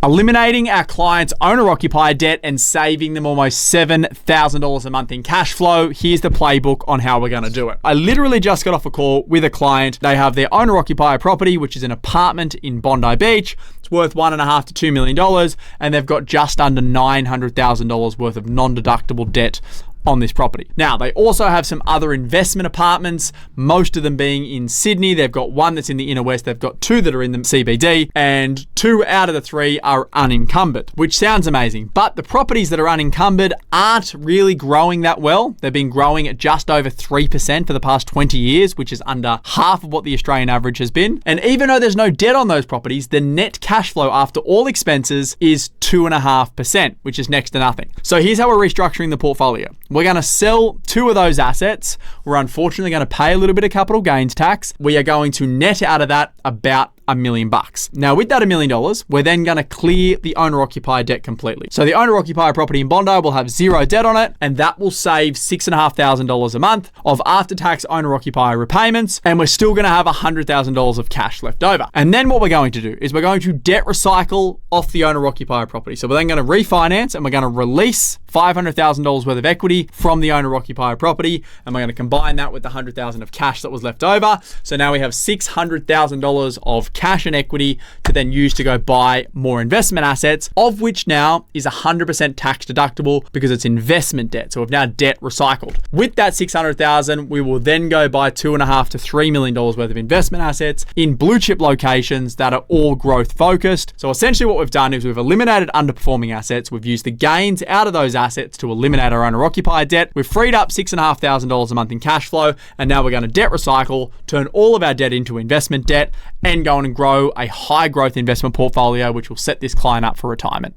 eliminating our clients' owner-occupier debt and saving them almost $7,000 a month in cash flow. Here's the playbook on how we're going to do it. I literally just got off a call with a client. They have their owner-occupier property, which is an apartment in Bondi Beach. It's worth $1.5 to $2 million, and they've got just under $900,000 worth of non-deductible debt on this property. Now, they also have some other investment apartments, most of them being in Sydney. They've got one that's in the inner west. They've got two that are in the CBD, and 2 out of the 3 are unencumbered, which sounds amazing. But the properties that are unencumbered aren't really growing that well. They've been growing at just over 3% for the past 20 years, which is under half of what the Australian average has been. And even though there's no debt on those properties, the net cash flow after all expenses is 2.5%, which is next to nothing. So here's how we're restructuring the portfolio. We're going to sell 2 of those assets. We're unfortunately going to pay a little bit of capital gains tax. We are going to net out of that about $1 million. Now, with that $1 million, we're then going to clear the owner-occupier debt completely. So the owner-occupier property in Bondi will have 0 debt on it, and that will save $6,500 a month of after-tax owner-occupier repayments, and we're still going to have $100,000 of cash left over. And then what we're going to do is we're going to debt recycle off the owner-occupier property. So we're then going to refinance, and we're going to release $500,000 worth of equity from the owner-occupier property, and we're going to combine that with the $100,000 of cash that was left over. So now we have $600,000 of cash and equity to then use to go buy more investment assets, of which now is 100% tax deductible because it's investment debt. So we've now debt recycled. With that $600,000, we will then go buy $2.5 to $3 million worth of investment assets in blue chip locations that are all growth focused. So essentially what we've done is we've eliminated underperforming assets. We've used the gains out of those assets to eliminate our owner occupier debt. We've freed up $6,500 a month in cash flow, and now we're going to debt recycle, turn all of our debt into investment debt, and go on and grow a high growth investment portfolio, which will set this client up for retirement.